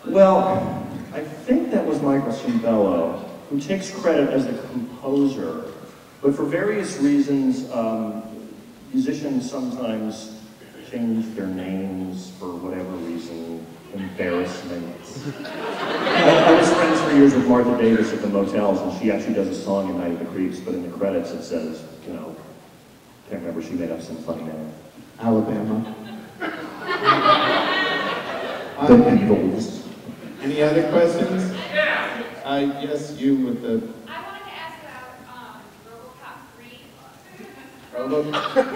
Well, I think that was Michael Cimbello, who takes credit as the composer, but for various reasons, musicians sometimes change their names for whatever reason, embarrassment. I was friends for years with Martha Davis at the Motels, and she actually does a song in Night of the Creeps, but in the credits it says, you know, can't remember, she made up some funny name. Alabama. The Beatles. Any other questions? Yes, you with the... I wanted to ask about RoboCop 3. RoboCop?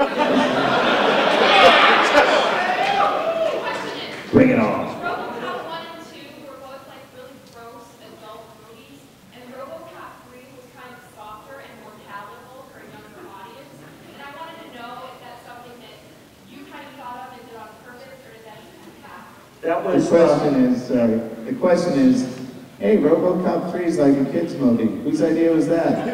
Bring it on. RoboCop 1 and 2 were both like really gross adult movies, and RoboCop 3 was kind of softer and more palatable for a younger audience. And I wanted to know if that's something that you kind of thought of and did on purpose, or did that just happen? That was, the question is, hey, RoboCop 3 is like a kid's movie. Whose idea was that?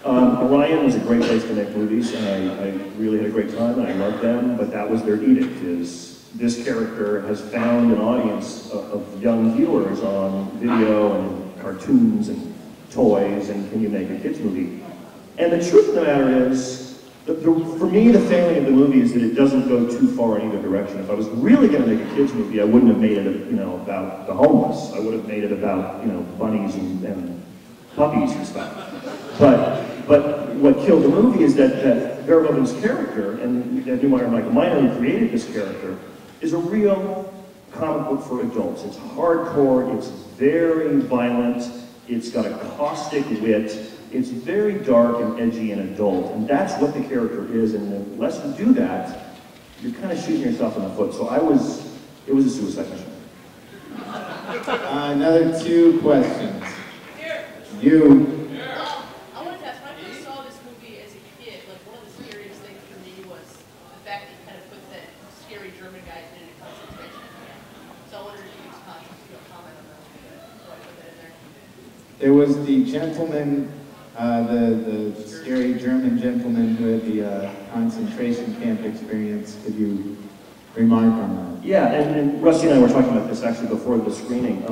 Orion was a great place to make movies, and I really had a great time, and I loved them, but that was their edict, is this character has found an audience of young viewers on video and cartoons and toys, and can you make a kids movie? And the truth of the matter is, for me, the failing of the movie is that it doesn't go too far in either direction. If I was really going to make a kids movie, I wouldn't have made it, you know, about the homeless. I would have made it about, you know, bunnies and puppies and stuff. But what killed the movie is that Verhoeven's character, and Neumeier and Michael Miner, who created this character, is a real comic book for adults. It's hardcore, it's very violent, it's got a caustic wit, it's very dark and edgy and adult, and that's what the character is, and unless you do that, you're kind of shooting yourself in the foot. So it was a suicide mission. Another 2 questions. You. I wanted to ask, when I first saw this movie as a kid, like one of the scariest things for me was the fact that you kind of put that scary German guy in a concentration camp. So I wondered if you could comment on that. Why I put that in there. There was the gentleman, the scary German gentleman who had the concentration camp experience. Could you remark on that? Yeah, and Rusty and I were talking about this actually before the screening.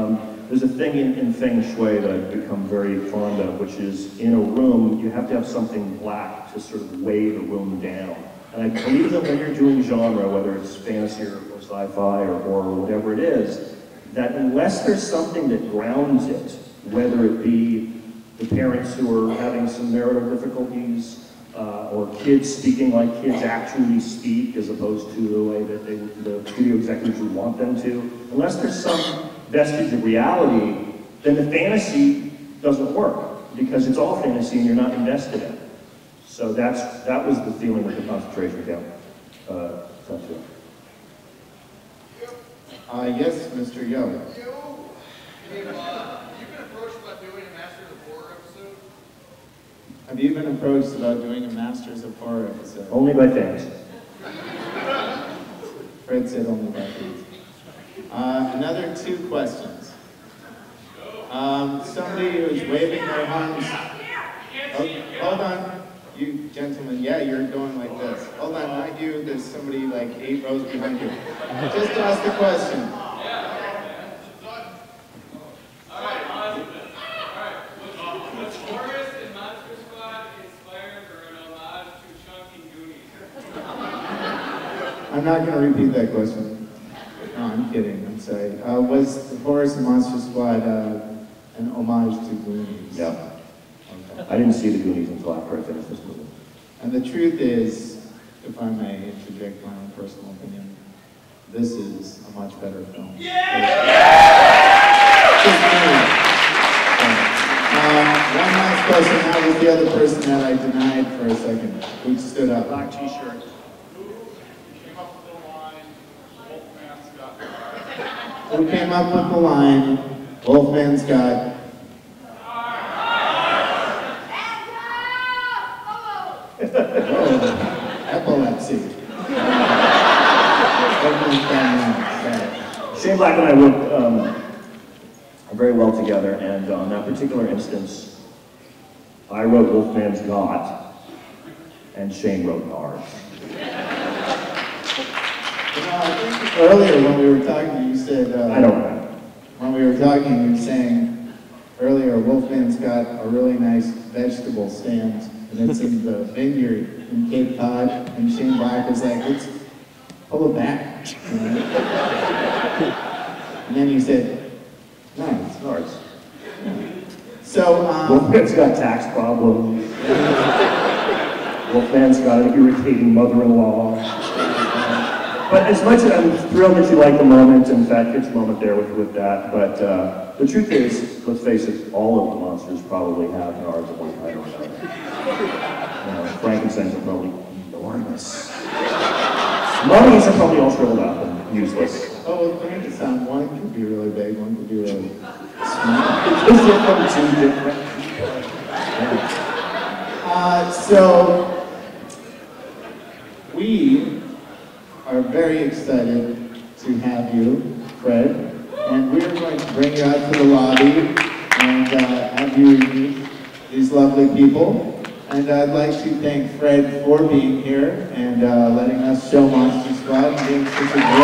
There's a thing in Feng Shui that I've become very fond of, which is in a room, you have to have something black to sort of weigh the room down. And I believe that when you're doing genre, whether it's fantasy or sci-fi or horror or whatever it is, that unless there's something that grounds it, whether it be the parents who are having some marital difficulties, or kids speaking like kids actually speak as opposed to the way that the studio executives would want them to, unless there's some vestige of reality, then the fantasy doesn't work, because it's all fantasy and you're not invested in it. So that was the feeling with the concentration camp. Yes, Mr. Yo. You've been approached about doing a Masters of Horror episode? Have you been approached about doing a Masters of Horror episode? Only by fans. Fred said only by fans. Another 2 questions. Somebody who's waving their arms. Oh, hold on, you gentlemen. Yeah, you're going like this. Hold on, not you. There's somebody like 8 rows behind you. Just ask the question. Was Forrest and Monster Squad inspired or an homage to Chunky Goonies? I'm not going to repeat that question. No, I'm kidding. I'm sorry. Was the Forrest and Monster Squad an homage to Goonies? Yeah. Okay. I didn't see the Goonies until after I finished this movie. And the truth is, if I may interject my own personal opinion, this is a much better film. One last question. How was the other person that I denied for a second? Who stood up? Black t-shirt. Who came up with the line, Wolfman Scott? Epilepsy. Shane Black and I worked very well together, and on that particular instance, I wrote Wolfman's Got, and Shane wrote Nards. You know, I think earlier when we were talking, you said, I don't know. when we were talking, you were saying earlier, Wolfman's got a really nice vegetable stand, and it's in the vineyard in Cape Cod, and Shane Black was like, let's pull it back. You know? And then you said, no, it's Nards. so, Wolfman's got tax problems. Wolfman's got an irritating mother-in-law. But as much as I'm thrilled that you like the moment, and Fat Kid's moment there with that, but the truth is, let's face it, all of the monsters probably have Nards of one kind or another. Frankenstein's are probably enormous. Mummies are probably all shriveled up and useless. oh, well, Frankenstein, one could be really big, one could be really small. Because they're from two different people. So, we are very excited to have you, Fred, and we're going to bring you out to the lobby and have you meet these lovely people. And I'd like to thank Fred for being here and letting us show Monster Squad and being such a great